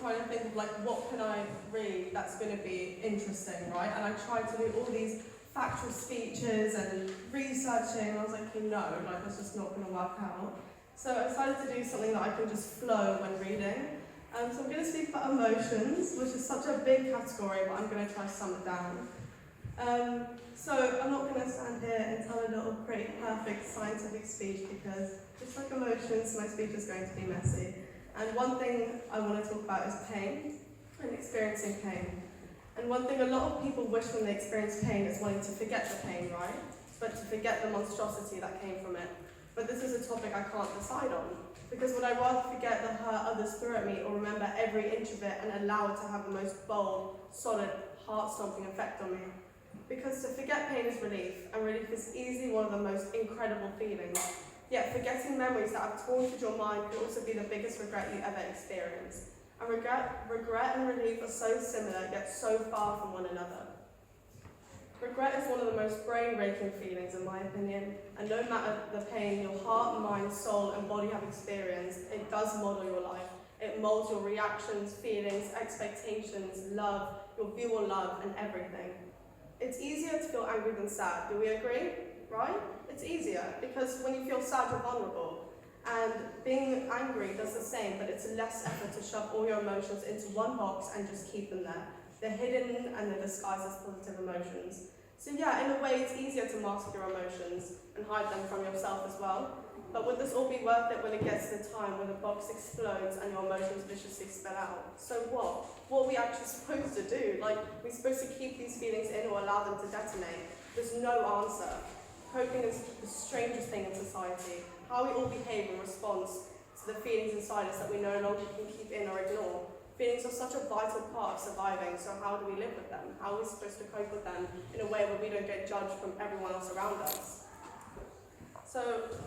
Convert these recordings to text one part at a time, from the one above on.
trying to think of like, what can I read that's going to be interesting, right? And I tried to do all these factual speeches and researching, and I was like, no, like that's just not going to work out. So I decided to do something that I can just flow when reading. So I'm going to speak about emotions, which is such a big category, but I'm going to try to sum it down. So I'm not going to stand here and tell a little pretty perfect scientific speech, because just like emotions, my speech is going to be messy. And one thing I want to talk about is pain and experiencing pain. And one thing a lot of people wish when they experience pain is wanting to forget the pain, right? But to forget the monstrosity that came from it. But this is a topic I can't decide on, because would I rather forget the hurt others threw at me, or remember every inch of it and allow it to have the most bold, solid, heart-stomping effect on me? Because to forget pain is relief, and relief is easily one of the most incredible feelings. Yet forgetting memories that have taunted your mind could also be the biggest regret you ever experienced. And regret and relief are so similar, yet so far from one another. Regret is one of the most brain-raking feelings, in my opinion, and no matter the pain your heart, mind, soul, and body have experienced, it does model your life. It molds your reactions, feelings, expectations, love, your view on love, and everything. It's easier to feel angry than sad, do we agree? Right? It's easier, because when you feel sad, you're vulnerable. And being angry does the same, but it's less effort to shove all your emotions into one box and just keep them there. They're hidden and they're disguised as positive emotions. So yeah, in a way, it's easier to mask your emotions and hide them from yourself as well. But would this all be worth it when it gets to the time when the box explodes and your emotions viciously spill out? So what? What are we actually supposed to do? Like, we're supposed to keep these feelings in or allow them to detonate? There's no answer. Coping is the strangest thing in society. How we all behave in response to the feelings inside us that we no longer can keep in or ignore. Feelings are such a vital part of surviving, so how do we live with them? How are we supposed to cope with them in a way where we don't get judged from everyone else around us? So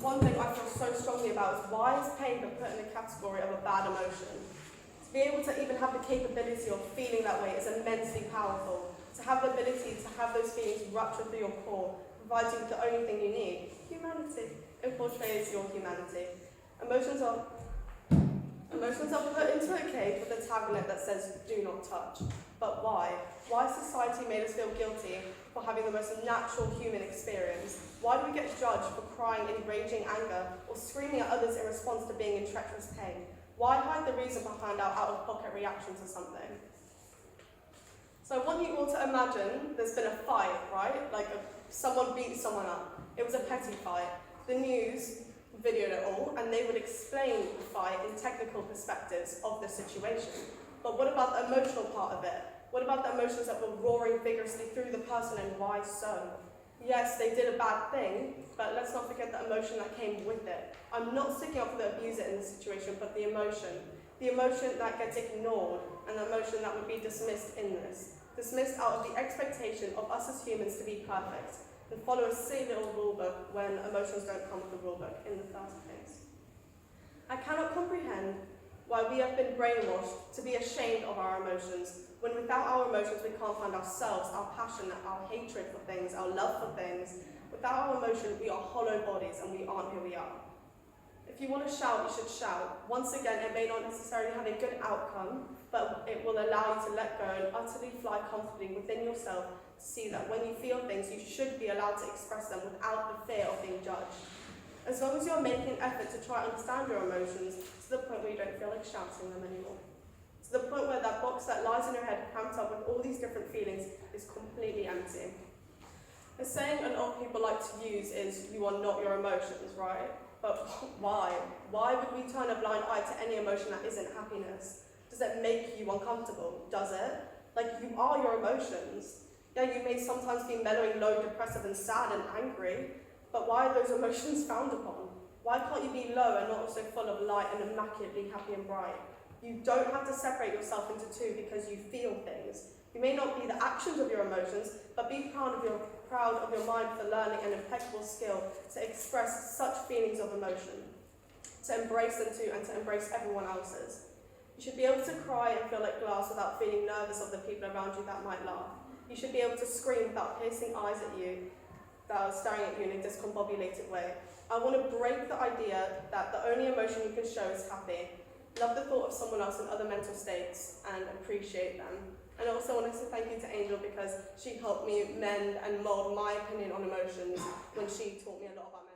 one thing I feel so strongly about is, why is pain been put in the category of a bad emotion? To be able to even have the capability of feeling that way is immensely powerful. To have the ability to have those feelings rupture through your core provides you with the only thing you need: humanity. It portrays your humanity. Emotions are put into a cage with a tag on it that says, "Do not touch." But why? Why has society made us feel guilty for having the most natural human experience? Why do we get judged for crying in raging anger or screaming at others in response to being in treacherous pain? Why hide the reason behind our out-of-pocket reaction to something? So I want you all to imagine there's been a fight, right? Like someone beat someone up. It was a petty fight. The news videoed it all, and they would explain the fight in technical perspectives of the situation. But what about the emotional part of it? What about the emotions that were roaring vigorously through the person, and why so? Yes, they did a bad thing, but let's not forget the emotion that came with it. I'm not sticking up for the abuser in this situation, but the emotion that gets ignored, and the emotion that would be dismissed in this. Dismissed out of the expectation of us as humans to be perfect, and follow a silly little rulebook when emotions don't come with the rulebook in the first place. I cannot comprehend why we have been brainwashed to be ashamed of our emotions, when without our emotions we can't find ourselves, our passion, our hatred for things, our love for things. Without our emotion, we are hollow bodies and we aren't who we are. If you want to shout, you should shout. Once again, it may not necessarily have a good outcome, but it will allow you to let go and utterly fly comfortably within yourself to see that when you feel things, you should be allowed to express them without the fear of being judged. As long as you're making an effort to try and understand your emotions to the point where you don't feel like shouting them anymore. To the point where that box that lies in your head cramped up with all these different feelings is completely empty. A saying a lot of people like to use is, "You are not your emotions," right? But why? Why would we turn a blind eye to any emotion that isn't happiness? Does it make you uncomfortable? Does it? Like, you are your emotions. Yeah, you may sometimes be mellowing low, depressive, and sad and angry, but why are those emotions frowned upon? Why can't you be low and not also full of light and immaculately happy and bright? You don't have to separate yourself into two because you feel things. You may not be the actions of your emotions, but be proud of your mind for learning an impeccable skill to express such feelings of emotion, to embrace them too, and to embrace everyone else's. You should be able to cry and feel like glass without feeling nervous of the people around you that might laugh. You should be able to scream without piercing eyes at you that are staring at you in a discombobulated way. I want to break the idea that the only emotion you can show is happy. love the thought of someone else in other mental states and appreciate them. And I also wanted to thank you to Angel because she helped me mend and mould my opinion on emotions when she taught me a lot about